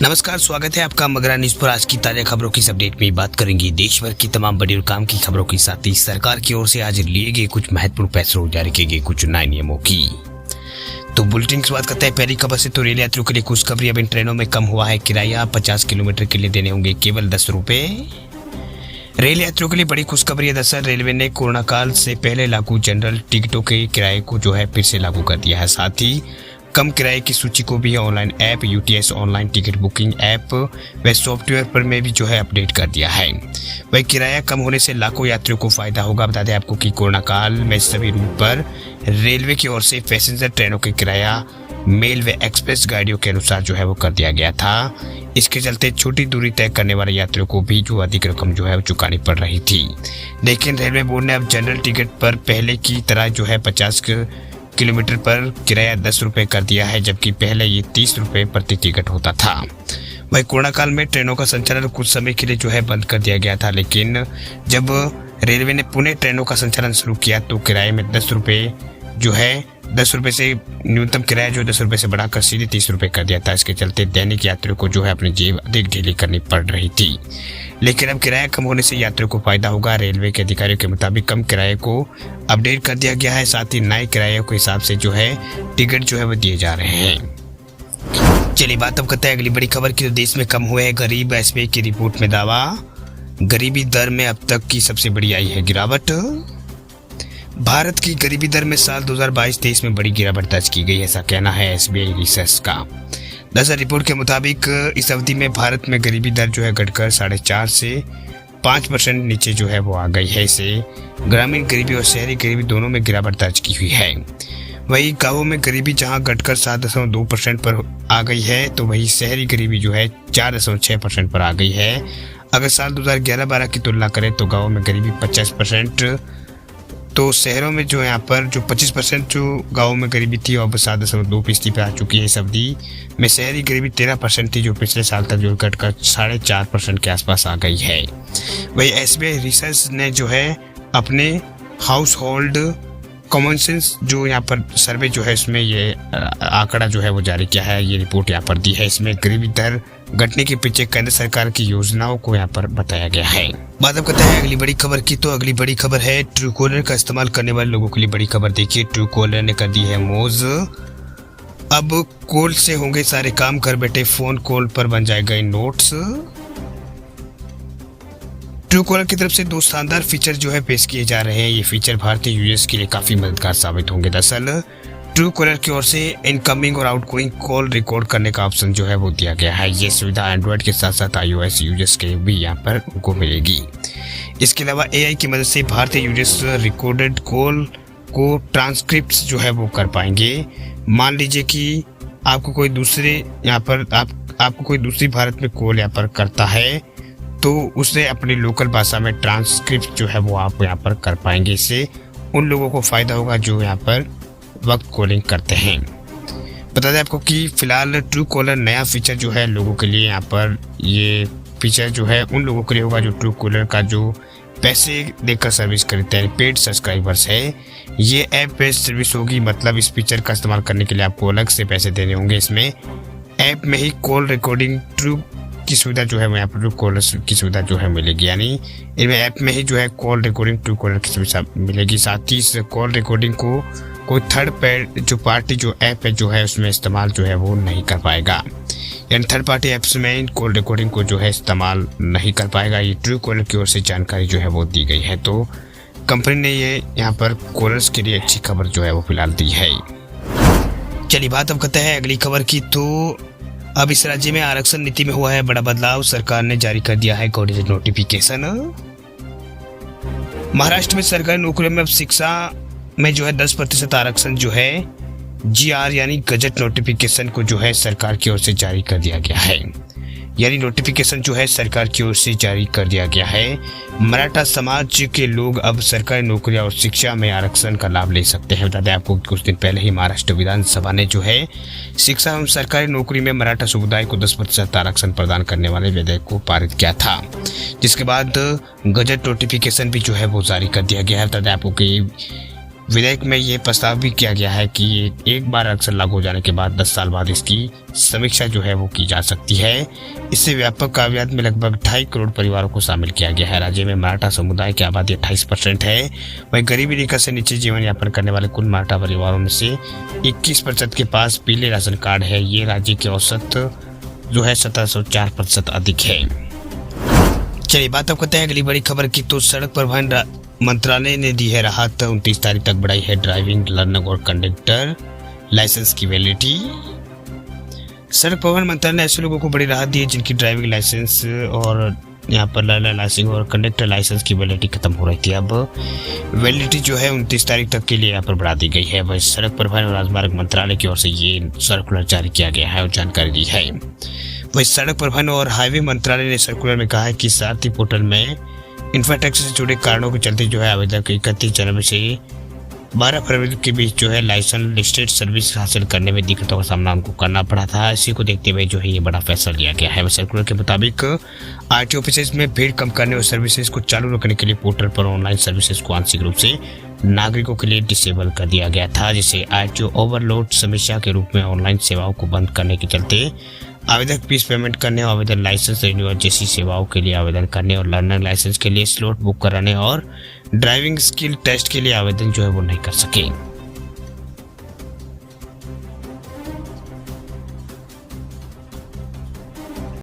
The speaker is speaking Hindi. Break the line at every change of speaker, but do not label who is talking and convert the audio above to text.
नमस्कार, स्वागत है आपका मगरा न्यूज पर। आज की ताजा खबरों की इस अपडेट में बात करेंगे देश भर की तमाम बड़ी और काम की खबरों के साथ ही सरकार की ओर से आज लिए गए कुछ महत्वपूर्ण फैसलों जारी किए गए कुछ नए नियमों की। तो बुलेटिन की बात करते हैं पहली खबर से। तो रेल यात्रियों के लिए खुशखबरी, अब इन ट्रेनों में कम हुआ है किराया, 50 किलोमीटर के लिए देने होंगे केवल 10 रुपए। रेल यात्रियों के लिए बड़ी खुशखबरी है। दरअसल रेलवे ने कोरोना काल से पहले लागू जनरल टिकटों के किराए को फिर से लागू कर दिया है। साथ ही कम किराए की सूची को भी online app, UTS online ticket booking app व सॉफ्टवेयर पर में भी अपडेट कर दिया है। वही किराया कम होने से लाखों यात्रियों को फायदा होगा। बता दें आपको कि कोरोना काल में सभी रूट पर रेलवे की ओर से पैसेंजर ट्रेनों के किराया मेल व एक्सप्रेस गाड़ियों के अनुसार वो कर दिया गया था। इसके चलते छोटी दूरी तय करने वाले यात्रियों को भी अधिक रकम वो चुकानी पड़ रही थी। लेकिन रेलवे बोर्ड ने अब जनरल टिकट पर पहले की तरह 50 किलोमीटर पर किराया 10 रुपए कर दिया है, जबकि पहले ये 30 रुपए प्रति टिकट होता था। वही कोरोना काल में ट्रेनों का संचालन कुछ समय के लिए बंद कर दिया गया था, लेकिन जब रेलवे ने पुणे ट्रेनों का संचालन शुरू किया तो किराए में 10 रुपए से न्यूनतम किराया 10 रुपए से बढ़ाकर सीधे 30 रुपए कर दिया था। इसके चलते दैनिक यात्रियों को अपनी जेब अधिक ढीली करनी पड़ रही थी। लेकिन अब किराया कम होने से यात्रियों को फायदा होगा। रेलवे के अधिकारियों के मुताबिक कम किराए को अपडेट कर दिया गया है। साथ ही नए किराए के हिसाब से टिकट वो दिए जा रहे हैं। चलिए बात अब करते हैं अगली बड़ी खबर की। तो देश में कम हुए हैं गरीब, एसबीआई की रिपोर्ट में दावा। गरीबी दर में अब तक की सबसे बड़ी आई है गिरावट। भारत की गरीबी दर में साल 2022-23 में बड़ी गिरावट दर्ज की गई, ऐसा कहना है एसबीआई रिसर्च का। दरअसल रिपोर्ट के मुताबिक इस अवधि में भारत में गरीबी दर घटकर 4.5 से 5% नीचे वो आ गई है। इसे ग्रामीण गरीबी और शहरी गरीबी दोनों में गिरावट दर्ज की हुई है। वही गांवों में गरीबी जहां घटकर 7.2% पर आ गई है, तो वही शहरी गरीबी 4.6% पर आ गई है। अगर साल 2011-12 की तुलना करें तो गाँवों में गरीबी 50%, तो शहरों में यहाँ पर 25% गाँवों में गरीबी थी, अब 7.2% पे आ चुकी है। इस अवधि में शहरी गरीबी 13% थी, जो पिछले साल तक घटकर 4.5% के आसपास आ गई है। वही एसबीआई रिसर्च ने अपने हाउस होल्ड कॉमन सेंस यहाँ पर सर्वे इसमें ये आंकड़ा वो जारी किया है, ये रिपोर्ट यहाँ पर दी है। इसमें गरीबी दर घटने के पीछे केंद्र सरकार की योजनाओं को यहाँ पर बताया गया है। बात अब करते हैं अगली बड़ी खबर की। तो अगली बड़ी खबर है ट्रू कॉलर का इस्तेमाल करने वाले लोगों के लिए बड़ी खबर। देखिए, ट्रू कॉलर ने कर दी है मौज। अब कॉल से होंगे सारे काम, घर बैठे फोन कॉल पर बन जाएगा नोट्स। ट्रू कॉलर की तरफ से 2 शानदार फीचर पेश किए जा रहे हैं। ये फीचर भारतीय यूजर्स के लिए काफी मददगार साबित होंगे। दरअसल ट्रू कॉलर की ओर से इनकमिंग और आउटगोइंग कॉल रिकॉर्ड करने का ऑप्शन वो दिया गया है। ये सुविधा एंड्रॉइड के साथ साथ iOS यूजर्स के भी यहाँ पर उनको मिलेगी। इसके अलावा AI की मदद से भारतीय यूजर्स रिकॉर्डेड कॉल को ट्रांसक्रिप्ट वो कर पाएंगे। मान लीजिए कि आपको कोई दूसरे आपको कोई दूसरी भारत में कॉल यहाँ पर करता है, तो उसे अपनी लोकल भाषा में ट्रांसक्रिप्ट वो आप यहाँ पर कर पाएंगे। इससे उन लोगों को फायदा होगा जो यहाँ पर वक्त कॉलिंग करते हैं। बता दें आपको कि फिलहाल ट्रू कॉलर नया फीचर लोगों के लिए यहाँ पर ये फीचर उन लोगों के लिए होगा जो ट्रू कॉलर का पैसे देकर सर्विस खरीदते हैं, पेड सब्सक्राइबर्स है। ये ऐप बेस्ड सर्विस होगी, मतलब इस फीचर का इस्तेमाल करने के लिए आपको अलग से पैसे देने होंगे। इसमें ऐप में ही कॉल रिकॉर्डिंग ट्रू की सुविधा यहाँ पर ट्रू कॉलर की सुविधा मिलेगी, यानी इनमें ऐप में ही कॉल रिकॉर्डिंग ट्रू कॉलर की सुविधा मिलेगी। साथ ही इस कॉल रिकॉर्डिंग को कोई थर्ड पार्टी ऐप है उसमें इस्तेमाल वो नहीं कर पाएगा, यानी थर्ड पार्टी ऐप्स में इन कॉल रिकॉर्डिंग को इस्तेमाल नहीं कर पाएगा। ये ट्रू कॉलर की ओर से जानकारी वो दी गई है। तो कंपनी ने ये यहाँ पर कॉलर्स के लिए अच्छी खबर वो फिलहाल दी है। चलिए बात अब करते हैं अगली खबर की। तो अब इस राज्य में आरक्षण नीति में हुआ है बड़ा बदलाव, सरकार ने जारी कर दिया है गजट नोटिफिकेशन। महाराष्ट्र में सरकारी नौकरियों में अब शिक्षा में 10% आरक्षण GR यानी गजट नोटिफिकेशन को सरकार की ओर से जारी कर दिया गया है। यानी नोटिफिकेशन सरकार की ओर से जारी कर दिया गया है। मराठा समाज के लोग अब सरकारी नौकरियां और शिक्षा में आरक्षण का लाभ ले सकते हैं। बता दें आपको कुछ दिन पहले ही महाराष्ट्र विधानसभा ने शिक्षा एवं सरकारी नौकरी में मराठा समुदाय को 10% आरक्षण प्रदान करने वाले विधेयक को पारित किया था, जिसके बाद गजट नोटिफिकेशन भी वो जारी कर दिया गया है। बता दें आपको कि विधेयक में ये प्रस्ताव भी किया गया है कि एक बार अक्सर लागू हो जाने के बाद 10 साल बाद इसकी समीक्षा जो है वो की जा सकती है। इससे व्यापक कामयाब में लगभग 2.5 करोड़ परिवारों को शामिल किया गया है। राज्य में मराठा समुदाय की आबादी 28% है। वहीं गरीबी रेखा से नीचे जीवन यापन करने वाले कुल मराठा परिवारों में से 21% के पास पीले राशन कार्ड है। ये राज्य की औसत जो है 1704% अधिक है। चलिए बात अब करते हैं अगली बड़ी खबर की। तो सड़क परिवहन मंत्रालय ने दी है राहत। 29 तारीख तक बढ़ाई है ड्राइविंग लर्नर और कंडक्टर लाइसेंस की वैलिडिटी। सड़क परिवहन मंत्रालय ने ऐसे लोगों को बड़ी राहत दी है जिनकी ड्राइविंग लाइसेंस और यहाँ पर लर्नर लाइसेंस और कंडक्टर लाइसेंस की वैलिडिटी खत्म हो रही थी। अब वैलिडिटी जो है 29 तारीख तक के लिए यहाँ पर बढ़ा दी गई है। वही सड़क परिवहन और राजमार्ग मंत्रालय की ओर से ये सर्कुलर जारी किया गया है और जानकारी दी है। वही सड़क परिवहन और हाईवे मंत्रालय ने सर्कुलर में कहा है कि सारथी पोर्टल में इंफ्रास्ट्रक्चर से जुड़े कारणों के चलते जो है आवेदक को 31 जनवरी से 12 फरवरी के बीच जो है लाइसेंस लिस्टेड सर्विस हासिल करने में दिक्कतों का सामना उनको करना पड़ा था। इसी को देखते हुए जो है ये बड़ा फैसला लिया गया है। सर्कुलर के मुताबिक आरटीओ ऑफिसेज में भीड़ कम करने और सर्विसेज को चालू रखने के लिए पोर्टल पर ऑनलाइन सर्विसेज को आंशिक रूप से नागरिकों के लिए डिसेबल कर दिया गया था, जिसे आरटीओ ओवरलोड समस्या के रूप में ऑनलाइन सेवाओं को बंद करने के चलते आवेदक फीस पेमेंट करने, आवेदन लाइसेंस रिन्यूअल जैसी सेवाओं के लिए आवेदन करने और लर्नर लाइसेंस के लिए स्लॉट बुक कराने और ड्राइविंग स्किल टेस्ट के लिए आवेदन जो है वो नहीं कर सके।